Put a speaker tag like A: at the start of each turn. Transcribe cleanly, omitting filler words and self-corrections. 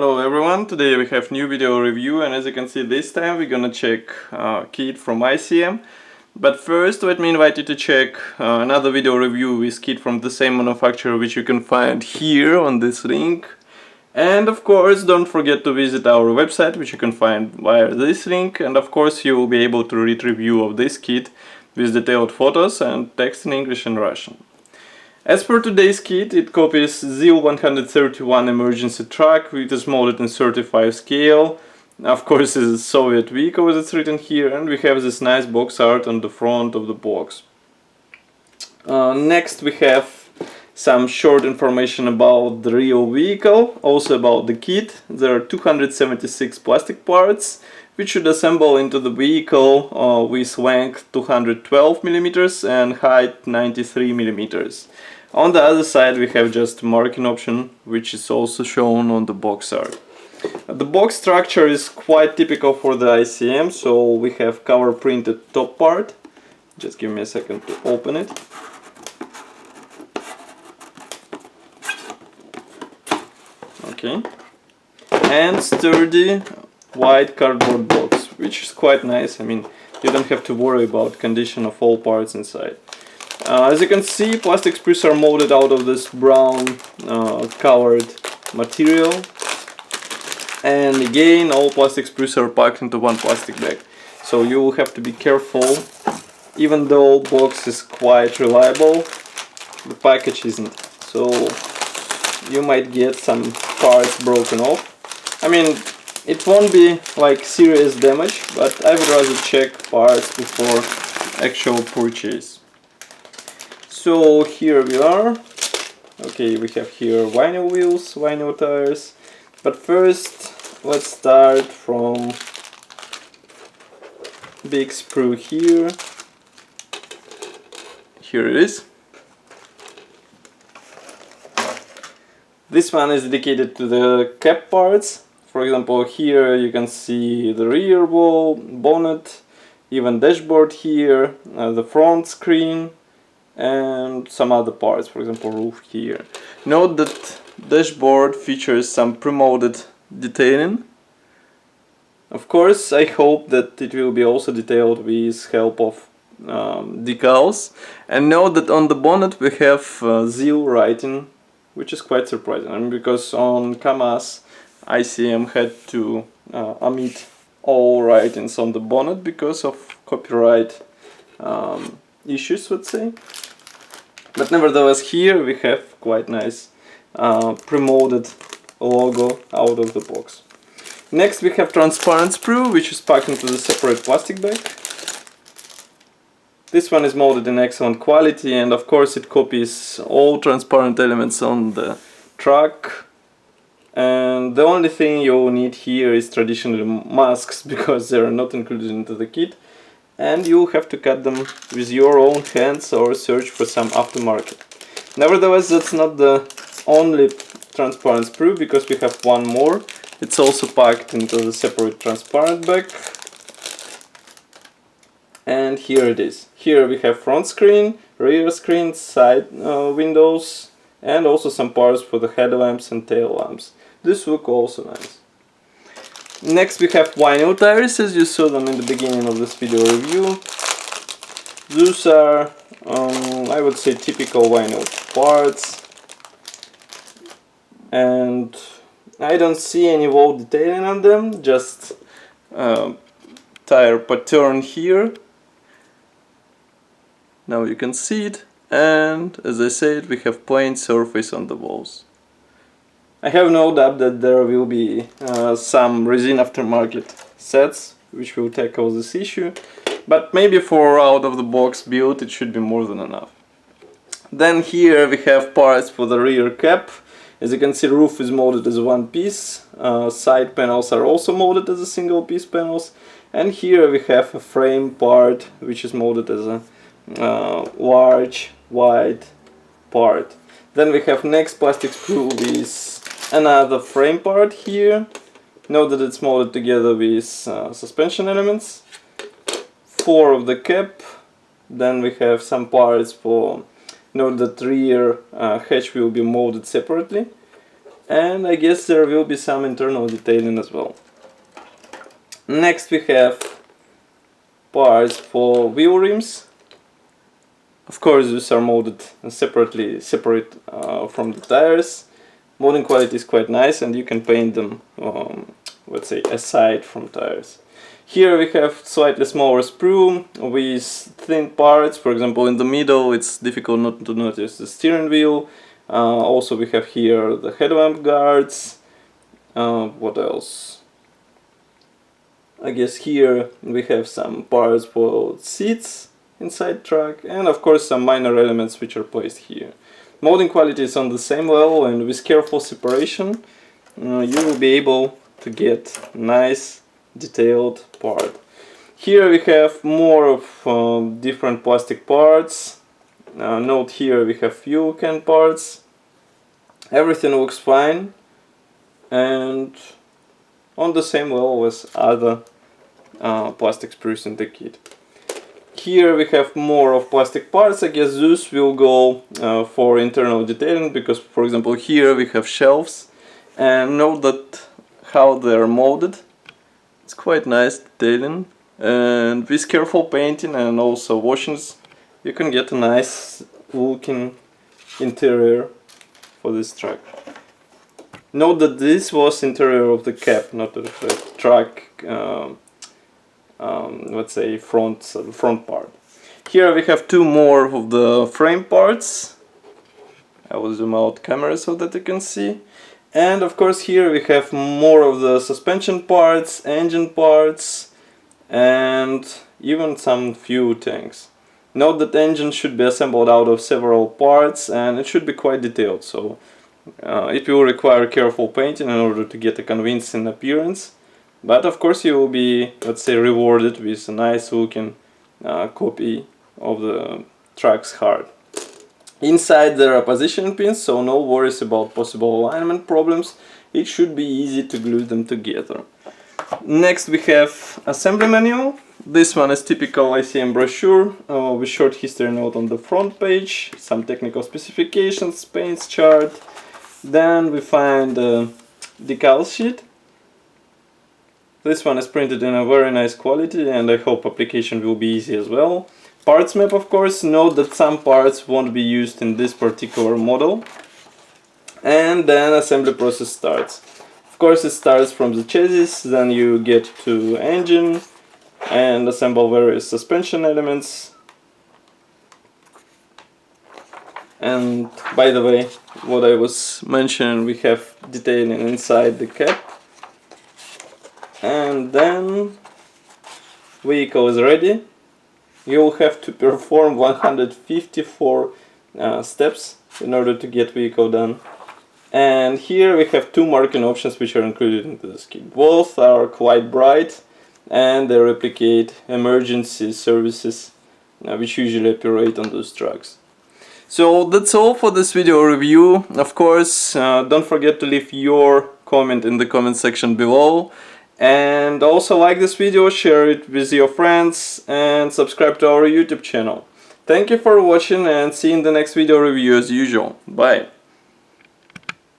A: Hello everyone, today we have new video review, and as you can see this time we're gonna check kit from ICM. But first let me invite you to check another video review with kit from the same manufacturer, which you can find here on this link. And of course don't forget to visit our website, which you can find via this link, and of course you will be able to read review of this kit with detailed photos and text in English and Russian. As per today's kit, it copies ZIL-131 emergency truck, which is molded in 35 scale. Of course, it's a Soviet vehicle as it's written here, and we have this nice box art on the front of the box. Next we have some short information about the real vehicle, also about the kit. There are 276 plastic parts, which should assemble into the vehicle with length 212 mm and height 93 mm. On the other side we have just marking option, which is also shown on the box art. The box structure is quite typical for the ICM, so we have cover printed top part. Just give me a second to open it. Okay. And sturdy white cardboard box, which is quite nice. I mean, you don't have to worry about condition of all parts inside. As you can see, plastic sprues are molded out of this brown covered material, and again all plastic sprues are packed into one plastic bag, so you will have to be careful. Even though box is quite reliable, the package isn't, so you might get some parts broken off. I mean, it won't be like serious damage, but I would rather check parts before actual purchase. So here we are. Okay, we have here vinyl wheels, vinyl tires. But first, let's start from big sprue here. Here it is. This one is dedicated to the cap parts. For example, here you can see the rear wall, bonnet, even dashboard here, the front screen, and some other parts, for example roof here. Note that dashboard features some pre-molded detailing. Of course, I hope that it will be also detailed with help of decals. And note that on the bonnet we have ZIL writing, which is quite surprising. I mean, because on Kamaz ICM had to omit all writings on the bonnet because of copyright issues, let's say. But nevertheless, here we have quite nice pre-molded logo out of the box. Next we have transparent sprue, which is packed into the separate plastic bag. This one is molded in excellent quality, and of course it copies all transparent elements on the truck. And the only thing you will need here is traditional masks, because they are not included into the kit. And you have to cut them with your own hands or search for some aftermarket. Nevertheless, that's not the only transparent sprue, because we have one more. It's also packed into the separate transparent bag. And here it is. Here we have front screen, rear screen, side windows, and also some parts for the headlamps and tail lamps. This look also nice. Next we have vinyl tires, as you saw them in the beginning of this video review. Those are, I would say, typical vinyl parts. And I don't see any wall detailing on them, just tire pattern here. Now you can see it, and as I said, we have plain surface on the walls. I have no doubt that there will be some resin aftermarket sets which will tackle this issue, but maybe for out of the box build it should be more than enough. Then here we have parts for the rear cap. As you can see, roof is molded as one piece, side panels are also molded as a single piece panels, and here we have a frame part which is molded as a large wide part. Then we have next plastic sprue with another frame part here. Note that it's molded together with suspension elements. 4 of the cap. Then we have some parts for, note that rear hatch will be molded separately. and I guess there will be some internal detailing as well. Next we have parts for wheel rims. Of course these are molded separate from the tires. Molding quality is quite nice, and you can paint them let's say aside from tires. Here we have slightly smaller sprue with thin parts. For example, in the middle it's difficult not to notice the steering wheel. Also we have here the headlamp guards. What else? I guess here we have some parts for seats inside truck, and of course some minor elements which are placed here. Molding quality is on the same level, and with careful separation you will be able to get nice detailed part. Here we have more of different plastic parts. Note here we have fuel can parts. Everything looks fine and on the same level as other plastic sprues in the kit. Here we have more of plastic parts. I guess those will go for internal detailing, because for example here we have shelves, and note that how they are molded. It's quite nice detailing, and with careful painting and also washings you can get a nice looking interior for this truck. Note that this was interior of the cab, not of the truck, let's say front part. Here we have two more of the frame parts. I will zoom out camera so that you can see. And of course here we have more of the suspension parts, engine parts, and even some fuel tanks. Note that the engine should be assembled out of several parts, and it should be quite detailed, so it will require careful painting in order to get a convincing appearance. But of course you will be, let's say, rewarded with a nice looking copy of the truck's heart. Inside there are positioning pins, so no worries about possible alignment problems. It should be easy to glue them together. Next we have assembly manual. This one is typical ICM brochure with short history note on the front page, some technical specifications, paints chart. Then we find the decal sheet. This one is printed in a very nice quality, and I hope application will be easy as well. Parts map, of course. Note that some parts won't be used in this particular model. And then assembly process starts. Of course it starts from the chassis, then you get to engine and assemble various suspension elements. And by the way, what I was mentioning, we have detailing inside the cab. And then vehicle is ready. You will have to perform 154 steps in order to get vehicle done. And here we have two marking options which are included into this kit. Both are quite bright, and they replicate emergency services which usually operate on those trucks. So that's all for this video review. Of course, don't forget to leave your comment in the comment section below. And also like this video, share it with your friends, and subscribe to our YouTube channel. Thank you for watching, and see you in the next video review as usual. Bye!